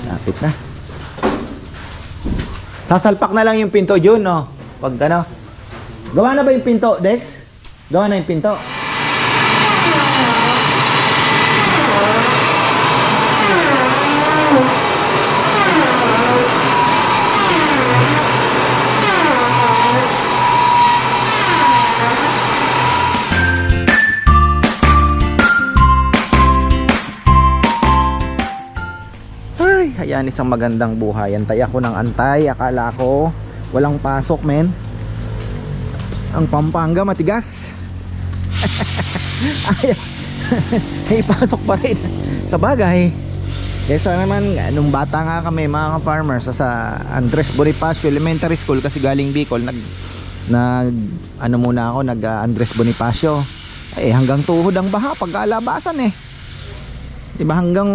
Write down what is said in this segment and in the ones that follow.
Lapit na. Sasalpak na lang yung pinto, Jun, no? Pag ano. Gawa na ba yung pinto, Dex? Gawa na yung pinto. Ayan, isang magandang buhay. Antay ako ng antay. Akala ko walang pasok, men. Ang Pampanga matigas. Ay, pasok pa rin. Sa bagay, kesa naman nung bata nga kami mga farmers sa Andres Bonifacio Elementary School, kasi galing Bicol, nag ano muna ako, nag Andres Bonifacio. Eh, hanggang tuhod ang baha pag-alabasan eh. Diba, hanggang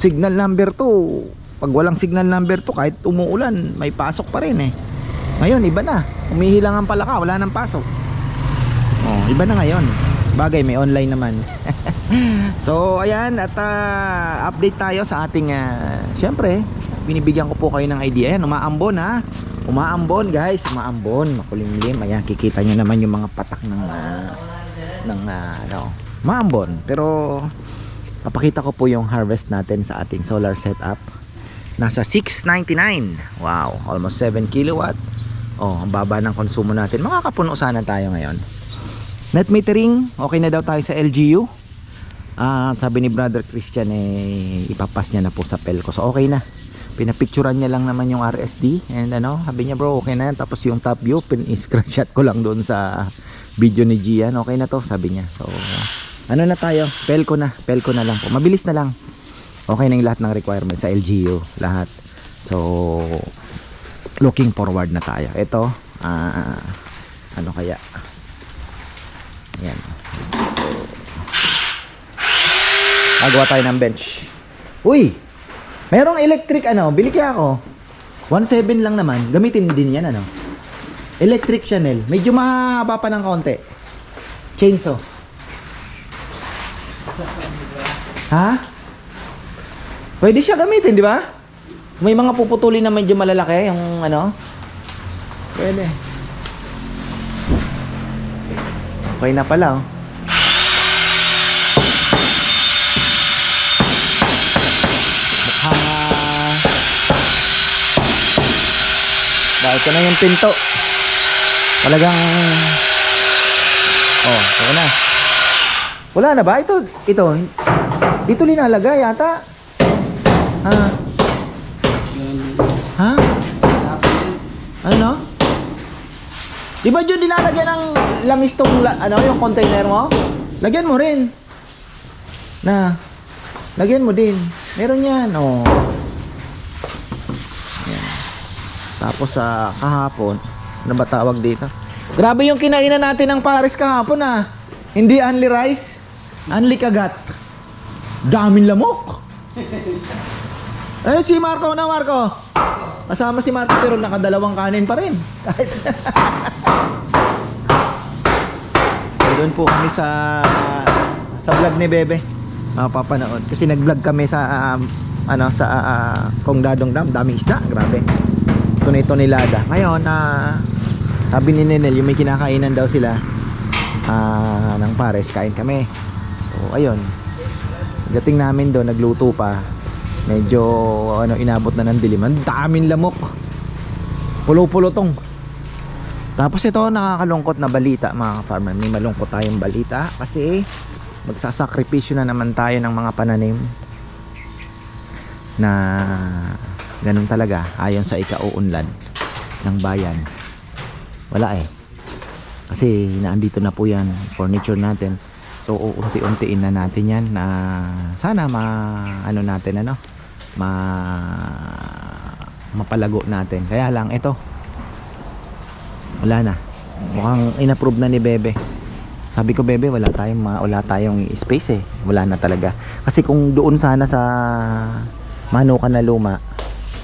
signal number 2. Pag walang signal number 2, kahit umuulan, may pasok pa rin eh. Ngayon, iba na. Umihilang ang palaka, wala nang pasok. Oh, iba na ngayon. Bagay, may online naman. So, ayan, at update tayo sa ating syempre, binibigyan ko po kayo ng idea. Ayan, umaambon ha. Umaambon guys, umaambon. Makulimlim. Ayan, kikita nyo naman yung mga patak ng umaambon. Pero papakita ko po yung harvest natin sa ating solar setup. Nasa 699. Wow, almost 7 kilowatt. Oh, ang baba ng konsumo natin. Makakapuno sana tayo ngayon. Net metering, okay na daw tayo sa LGU. Sabi ni Brother Christian ipapas niya na po sa Pelco. So okay na. Pinapicturan niya lang naman yung RSD and sabi niya, bro, okay na yan. Tapos yung top view, pin-screenshot ko lang doon sa video ni Gian. Okay na to, sabi niya. So ano na tayo? Pelco na lang po. Mabilis na lang. Okay na yung lahat ng requirements sa LGU. Lahat. So, looking forward na tayo. Ito, ano kaya? Ayan. Magawa tayo ng bench. Uy! Merong electric bili kaya ako. 1.7 lang naman. Gamitin din yan Electric channel. Medyo mahaba pa ng konti. Chainsaw. Ha? Pwede siya gamitin, di ba? May mga puputulin na medyo malalaki, yung Pwede. Okay na pala, ito na yung pinto. Talagang okay na. Wala na ba? Ito dito linalagay yata. Ha? Ano? Di ba dyan dinalagyan ng langis tong yung container mo? Lagyan mo rin. Lagyan mo din. Meron yan. Yan. Tapos kahapon, ano ba tawag dito? Grabe yung kinainan natin ng pares kahapon Hindi only rice, only kagat. Daming lamok. Si Marco na, Marco. Kasama si Marco pero nakadalawang kanin pa rin. Doon po kami sa vlog ni Bebe. Papanood kasi nag-vlog kami sa Kong Dadong Dam, daming isda, grabe. Tunay-tunilada. Ngayon sabi ni Nenel, yung may kinakainan daw sila ng pares, kain kami. So ayun, dating namin doon, nagluto pa. Medyo inabot na ng dilim. Ang daming lamok. Pulo-pulotong. Tapos ito, nakakalungkot na balita mga farmer. May malungkot tayong balita kasi magsasakripisyo na naman tayo ng mga pananim na ganun talaga ayon sa ikauunlad ng bayan. Wala kasi naandito na po yan, furniture natin. So unti-untiin na natin yan na sana mapalago natin. Kaya lang ito, wala na. Mukhang inapprove na ni Bebe. Sabi ko, Bebe, wala tayong space Wala na talaga. Kasi kung doon sana sa Manukan na luma,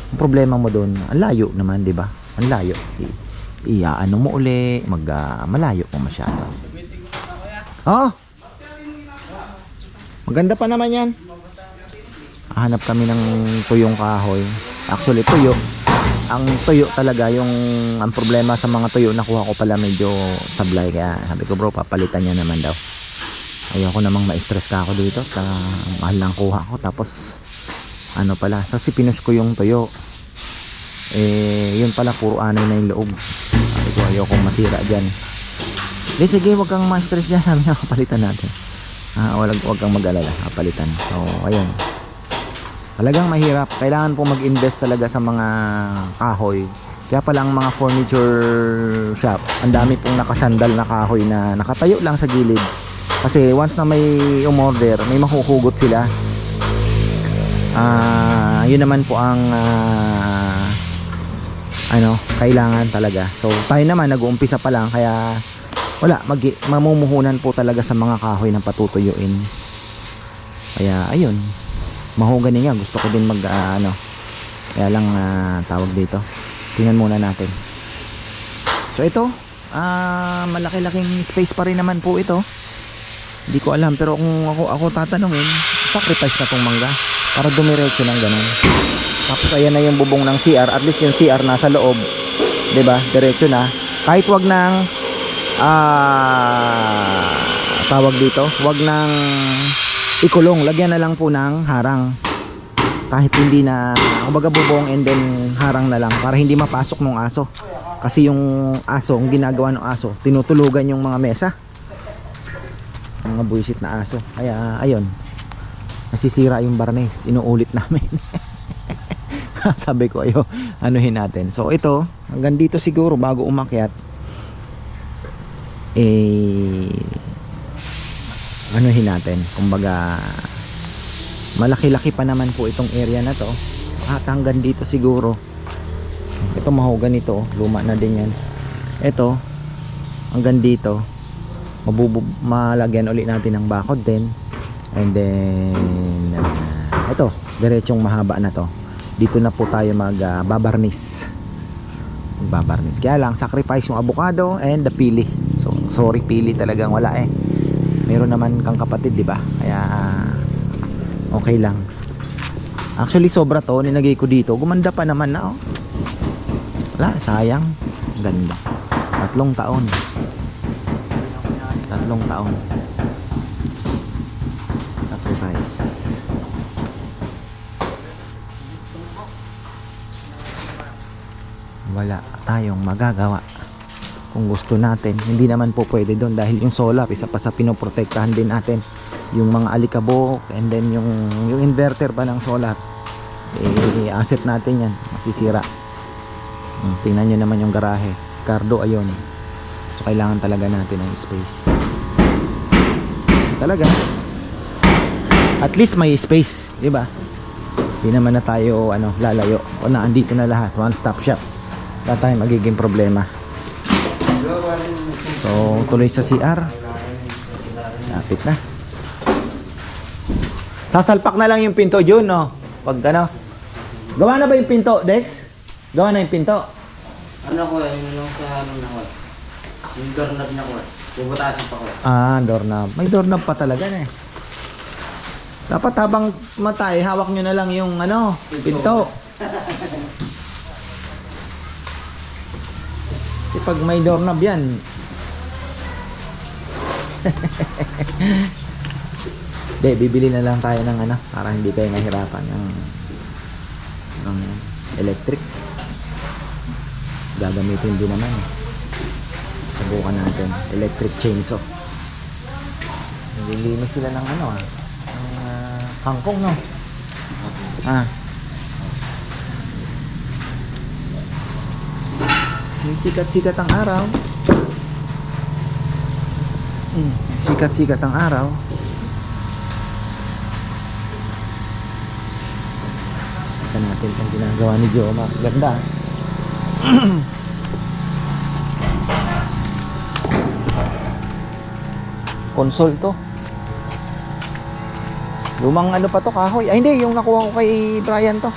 ang problema mo doon, ang layo naman, 'di ba? Ang layo. Ano mo uli, malayo mo masyado. Maganda pa naman 'yan. hanap kami ng tuyong kahoy. Actually tuyo, ang tuyo talaga yung ang problema sa mga tuyo nakuha ko pala medyo sablay, kaya sabi ko bro papalitan niya naman daw. Ayoko namang ma-stress ka ako dito sa mahal lang kuha ko, tapos ano pala, kasi pinus ko yung tuyo, yun pala puro anay na yung loob. Sabi ko ayokong masira dyan. Di sige, wag kang ma-stress dyan, sabi niya kapalitan natin. Wag kang mag-alala, kapalitan. So ayun, talagang mahirap, kailangan po mag-invest talaga sa mga kahoy. Kaya pala ang mga furniture shop, ang dami pong nakasandal na kahoy na nakatayo lang sa gilid, kasi once na may umorder, may mahuhugot sila. Yun naman po ang kailangan talaga. So tayo naman nag-uumpisa pa lang, kaya wala, mamumuhunan po talaga sa mga kahoy na patutuyuin. Kaya ayun, mahogany nga, gusto ko din mag kaya lang tawag dito, tingnan muna natin. So ito, malaki-laking space pa rin naman po ito. Hindi ko alam, pero kung ako tatanungin, sacrifice na tong mangga para dumiretso ng ganun. Tapos ayan na yung bubong ng CR, at least yung CR nasa loob, 'di ba? Diretso na. Kahit wag nang tawag dito, wag nang ikulong, lagyan na lang po ng harang. Kahit hindi na, kumbaga bubong and then harang na lang para hindi mapasok ng aso. Kasi yung aso, ang ginagawa ng aso, tinutulugan yung mga mesa, mga buwisit na aso. Kaya ayun, nasisira yung barnes, inuulit namin. Sabi ko ayo, anuhin natin. So ito, hanggang dito siguro bago umakyat, anuhin natin. Kumbaga malaki-laki pa naman po itong area na to, at hanggang dito siguro. Ito mahogany ito, luma na din yan. Ito hanggang dito, malagyan ulit natin ng bakod din. And then ito, diretsong mahaba na to. Dito na po tayo magbabarnis. Kaya lang sacrifice yung avocado and the pili. So sorry, pili talagang wala Meron naman kang kapatid, di ba? Kaya okay lang. Actually sobra to, nilagay ko dito, gumanda pa naman na wala, sayang. Ganda. 3 taon. Sacrifice. Wala tayong magagawa kung gusto natin. Hindi naman po pwede doon, dahil yung solar, isa pa sa pinoprotektahan din natin, yung mga alikabok, and then yung inverter ba ng solar, asset natin yan, masisira. Tingnan nyo naman yung garahe, si Cardo, ayun. So kailangan talaga natin ng space talaga, at least may space, di ba? Hindi naman na tayo lalayo, o na andito na lahat, one stop shop, wala tayong magiging problema. So tuloy sa CR, lapit na. Sasalpak na lang yung pinto Jun, no? Pag gawa na ba yung pinto, Dex? Gawa na yung pinto? Yung sa na ko. Yung doorknob na ko. Bubutasan pa ko. Doorknob. May doorknob pa talaga na Dapat habang matay, hawak nyo na lang yung pinto. Kasi pag may doorknob yan, bibili na lang tayo ng para hindi kayo nahirapan ng electric. Gagamitin din naman. Subukan natin electric chainsaw. Nililinis sila ng ng kangkong, no? Sikat-sikat ang araw. Sikat-sikat ang araw. Ito natin ang ginagawa ni Joma. Ganda. Console to. Lumang pa to, kahoy. Ay hindi, yung nakuha ko kay Brian to.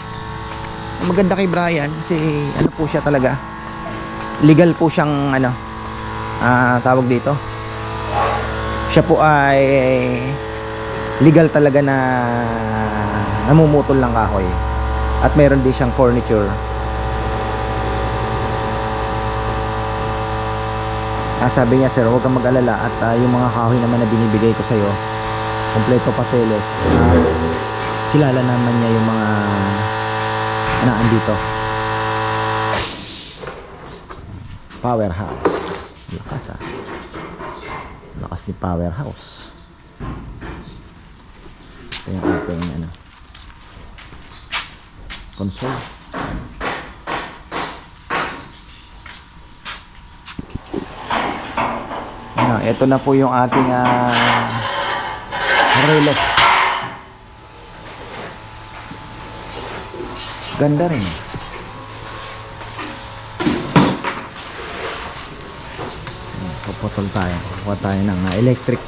Maganda kay Brian kasi po siya talaga. Legal po siyang tawag dito. Siya po ay legal talaga na namumutol ng kahoy. At meron din siyang furniture. Sabi niya, sir, huwag kang mag-alala at yung mga kahoy naman na binibigay ko sa'yo, kompleto papeles. Kilala naman niya yung mga anaan dito. Powerhouse. Lakas lakas ni Powerhouse. Ito yung ating console. Ito na po yung ating relo. Ganda rin. Paputol tayo. Kuha tayo ng electric.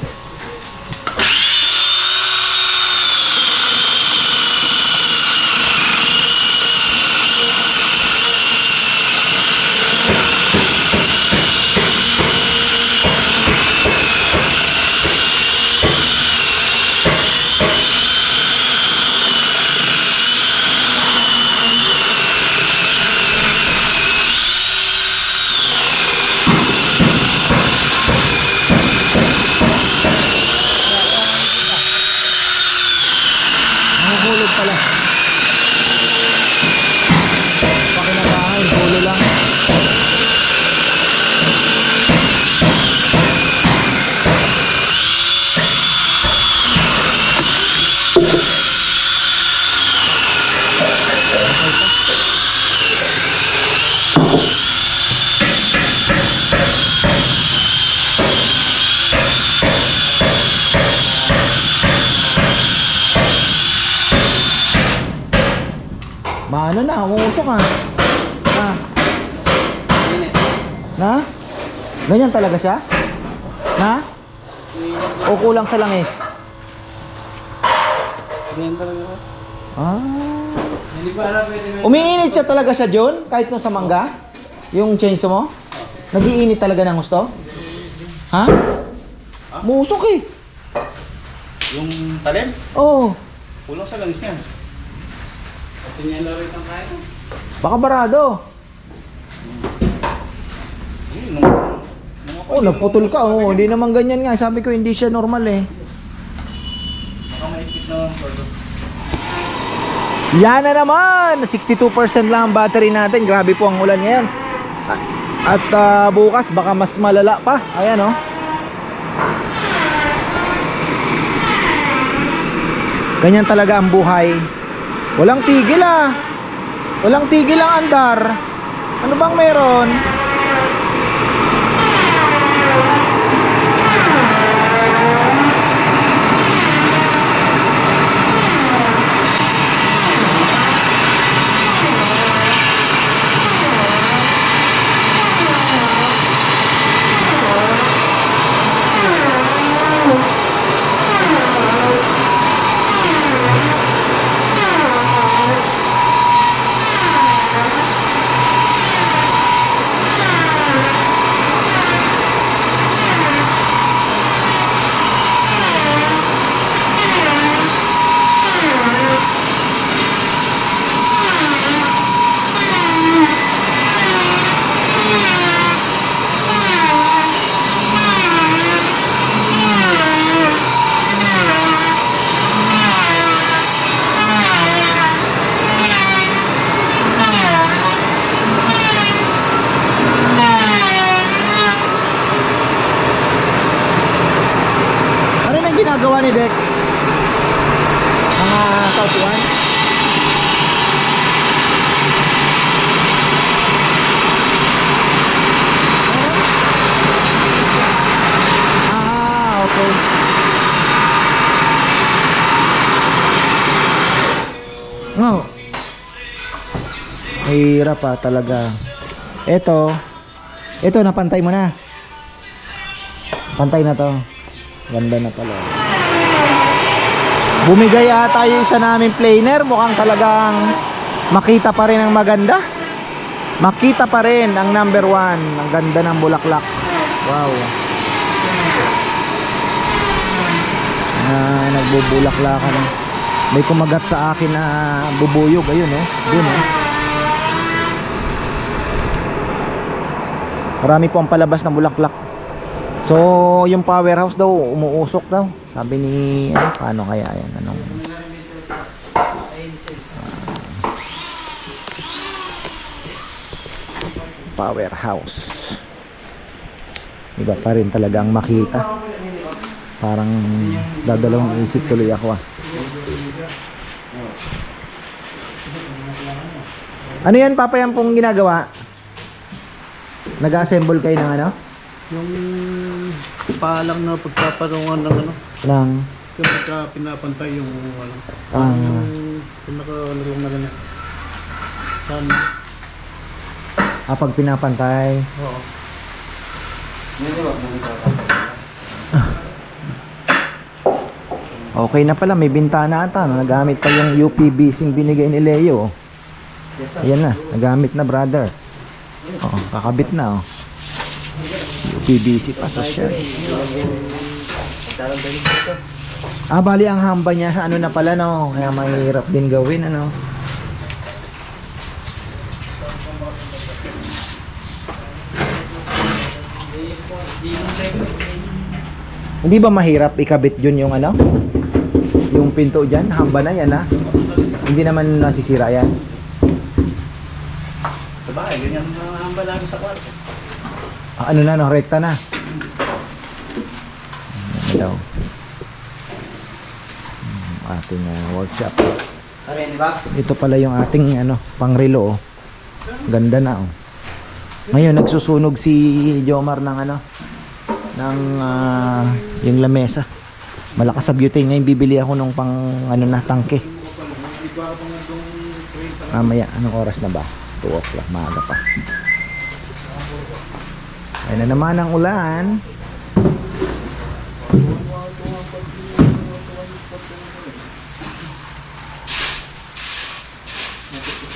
Hulog pala. Pakinakain, hulo lang. Maano na, umusok ha. Na? Ganyan talaga siya? Na? O kulang sa langis? Ganyan talaga ko. Hindi ba alam pwede may... Umiinit siya talaga siya, John? Kahit nung sa mangga? Yung chainsaw mo? Nag-iinit talaga ng gusto? Ha? Musok eh. Yung talim? Oo. Kulang sa langis yan. Tingnan lang rin ang kaya. Baka barado. Oh, nagputol ka. Oh, hindi naman ganyan nga. Sabi ko hindi siya normal eh. Baka maipit na lang. Yan na naman. 62% lang ang battery natin. Grabe po ang ulan ngayon. At bukas baka mas malala pa. Ayan oh. Ganyan talaga ang buhay. Walang tigil ah. Walang tigil ang andar. Ano bang meron? Ginagawa ni Dex mga South One. Okay. Oh. Hirap pa talaga. Ito napantay mo na. Pantay na to. Ganda na pala. Bumigay ata yung isa namin planer. Mukhang talagang makita pa rin ang maganda. Makita pa rin ang number 1. Ang ganda ng bulaklak. Wow. nagbubulaklakan. May kumagat sa akin na bubuyog. Ayun oh. Dun oh. Marami po ang palabas ng bulaklak. So, yung powerhouse daw, umuusok daw. Sabi ni, paano kaya yan? Anong... powerhouse. Iba pa rin talaga ang makita. Parang dadalawang isip tuloy ako ah. Ano yan, Papa, yan pong ginagawa? Nag-assemble kayo ng ano? Yung palang na pagpaparungan ng ano, Ng... kapag pinapantay yung ano, yung pinakalagong na gano'n. Sana. Pag pinapantay. Oo. Okay na pala, may bintana ata. No? Nagamit pa yung UPVC binigay ni Leo. Ayan na, nagamit na, brother. Oo, kakabit na. Oh. UPVC pa, social. Bali ang hamba niya, ano na pala, no? Kaya mahirap din gawin, ano? Hindi ba mahirap ikabit yun yung ano? Yung pinto dyan, hamba na yan ha? Hindi naman nasisira yan. Sa bahay, ganyan ang hamba namin sa kwarto. Ano na no, rekta na. Ano daw? Ating workshop. Ayan ba? Ito pala yung ating ano, pangrelo oh. Ganda na oh. Ngayon nagsusunog si Jomar ng ano, ng yung lamesa. Malakas sa butane. Ngayon bibili ako nung pang ano na tangke. Mamaya, anong oras na ba? 2 o'clock, maaga pa. Ayun na naman ang ulan.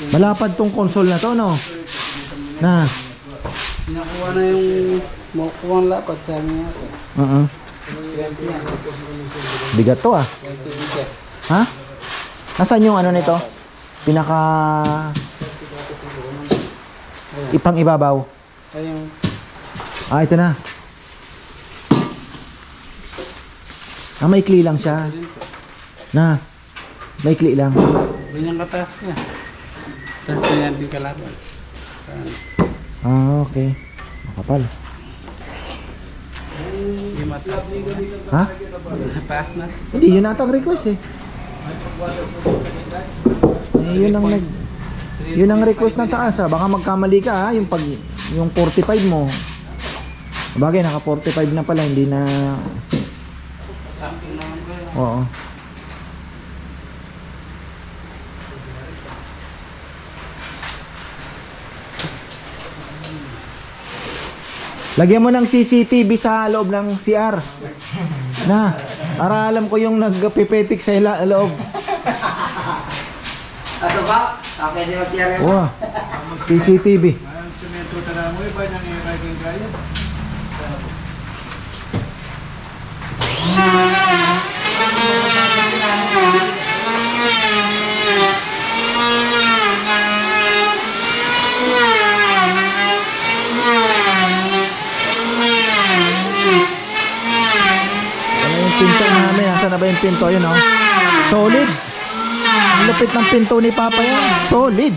Malapad tong console na to, no? Na. Nakuha na yung makuha ang lapad sa amin ako. Bigat to ah. Ha? Nasaan yung ano nito? Pinaka ipang ibabaw. Ayun. Ito na. Maikli lang siya. Na. Maikli lang. Ganyan kataas ka. Tapos ganyan din kalaban. Okay. Makapal. Hindi mataas. Ha? Mataas na. Hindi, yun ata ang request eh. Yun ang request ng taas ah. Baka magkamali ka ha, yung 45 mo. Bagay, naka 45 na pala, hindi na. Something naman ko yun. Oo. Lagyan mo ng CCTV sa loob ng CR. Na, para alam ko yung nagpipetik sa loob. Ano ba? Pwede magtiyari. Wow. CCTV. Ang semento tala mo, iba niyang i-riding kaya. Ano yung pinto namin? Nasaan na ba yung pinto? Yun oh. Solid. Ang lupit ng pinto ni Papa yan. Solid.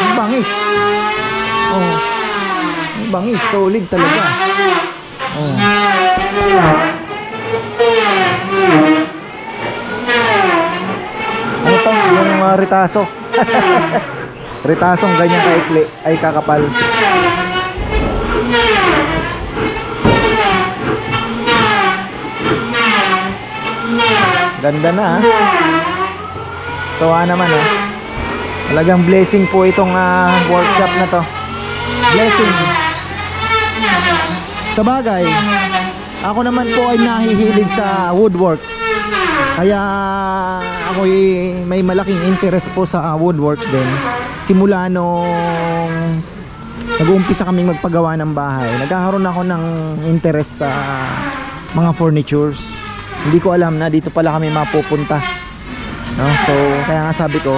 Ang bangis. Oh. Ang bangis. Solid talaga. Oh. Ano to? Yung ritaso. Ritasong ganyan kaikli. Ay kakapal. Ganda na ah. Tuwa naman ah. Talagang blessing po itong workshop na to. Blessing. Sa bagay, ako naman po ay nahihilig sa woodworks. Kaya ako may malaking interest po sa woodworks din. Simula nung nag-uumpisa kaming magpagawa ng bahay, nagkakaroon ako ng interest sa mga furnitures. Hindi ko alam na dito pala kami mapupunta, no? So kaya nga sabi ko,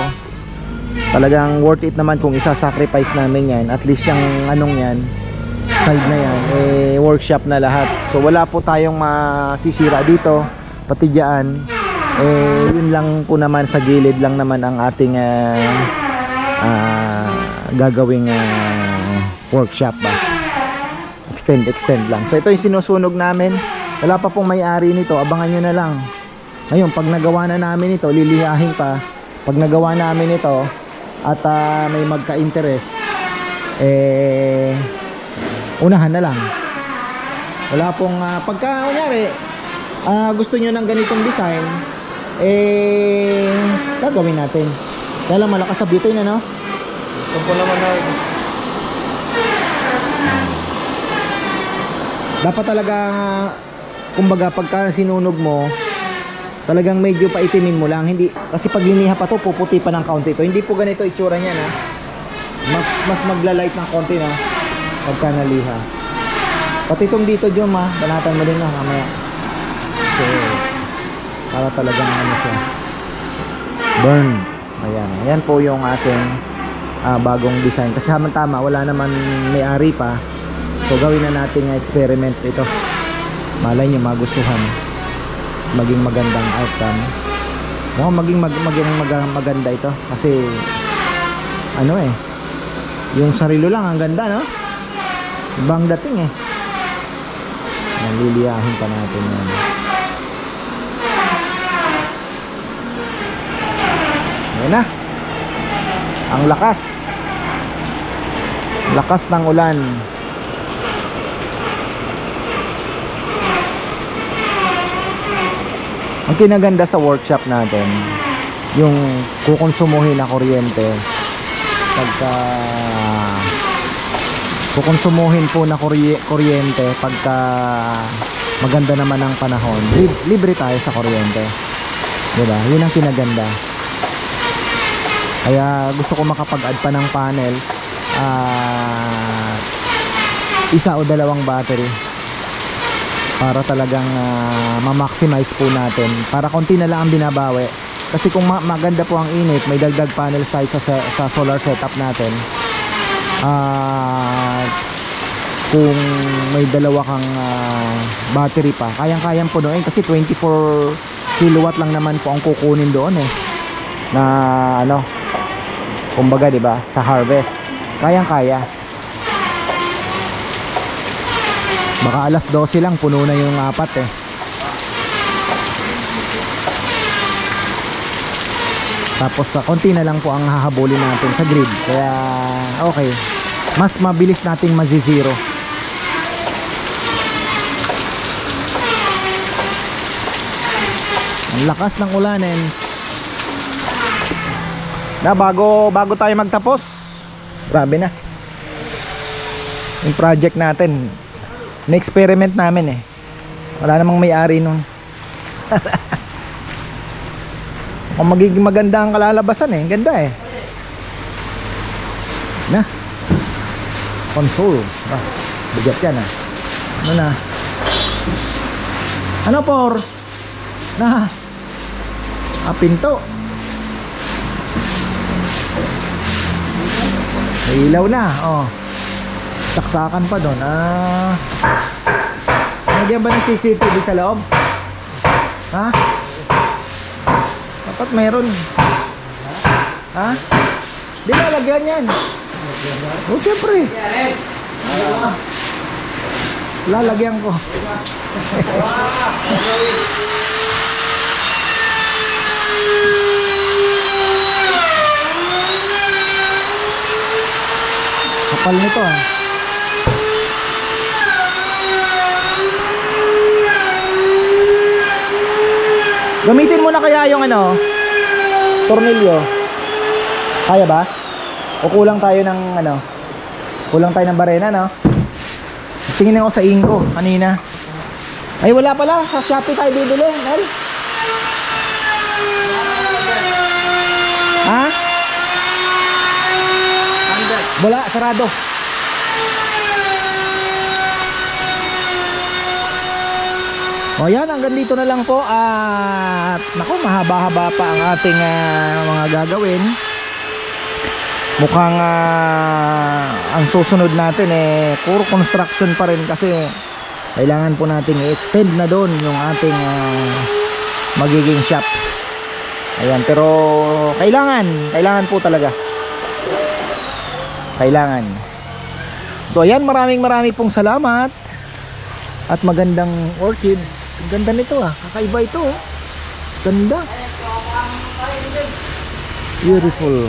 talagang worth it naman kung isa-sacrifice namin yan. At least yung anong yan, side na yan, workshop na lahat. So wala po tayong masisira dito, pati dyan. Yun lang po naman, sa gilid lang naman ang ating gagawing workshop ba. Extend lang. So ito yung sinusunog namin. Wala pa pong may-ari nito, abangan nyo na lang. Ngayon, pag nagawa na namin ito, lilihahin pa. Pag nagawa namin ito at may magka-interest, unahan na lang. Wala pong pagka kunyari gusto nyo ng ganitong design, gagawin natin. Kaya lang malakas sa butane, ano? Ito po naman na. Dapat talaga, kumbaga pagka sinunog mo, talagang medyo paitimin mo lang. Hindi, kasi pag liniha pa to, puputi pa ng kaunti to. Hindi po ganito itsura niya, na mas maglalight ng konti, na pagka naliha. Pati itong dito, Jom, banatan mo din na mamaya. So para talagang ano siya, burn. Ayan po yung ating bagong design. Kasi tama, wala naman may-ari pa. So gawin na natin experiment ito. Malay nyo magustuhan, maging magandang outcome. Mukhang maging maganda ito. Kasi ano yung sarilo lang ang ganda, no? Ibang dating liliyahin pa natin yan. Ayan na. Ang lakas ng ulan. Ang kinaganda sa workshop natin, yung kukonsumuhin na kuryente. Pagka kukonsumuhin po na kuryente, pagka maganda naman ang panahon, libre tayo sa kuryente, diba? Yun ang kinaganda. Kaya gusto ko makapag-add pa ng panels, isa o dalawang battery, para talagang ma-maximize po natin, para konti na lang ang binabawi. Kasi kung maganda po ang init, may dagdag panels tayo sa solar setup natin. Kung may dalawa kang battery pa, kayang-kayang punuin, kasi 24 kilowatt lang naman po ang kukunin doon na ano, kumbaga, di ba, sa harvest kayang-kaya. Baka alas 12 lang puno na yung apat Tapos konti na lang po ang hahabulin natin sa grid. Kaya okay, mas mabilis nating mazizero. Ang lakas ng ulanin. Na bago tayo magtapos, grabe na yung project natin. Na-experiment namin wala namang may-ari nun. Kung magiging maganda ang kalalabasan ganda na console bigat yan ano na, ano por na pinto, may ilaw na saksakan pa doon. Nagyan ba ng CCTV sa loob? Dapat meron. Di lalagyan yan. Siyempre. Lalagyan ko. Kapal nito Gamitin mo na kaya yung tornilyo. Kaya ba? O kulang tayo ng kulang tayo ng barena, no? Tingin ako sa Inco kanina. Ay wala pala, sa Shopee tayo bibili, Nel. Wala, sarado. O yan, hanggang dito na lang po at naku, mahaba-haba pa ang ating mga gagawin. Mukhang ang susunod natin puro construction pa rin kasi kailangan po natin i-extend na doon yung ating magiging shop. Ayan, pero kailangan po talaga. Kailangan. So ayan, maraming pong salamat. At magandang orchids. Ganda nito kakaiba ito. Ganda. Beautiful.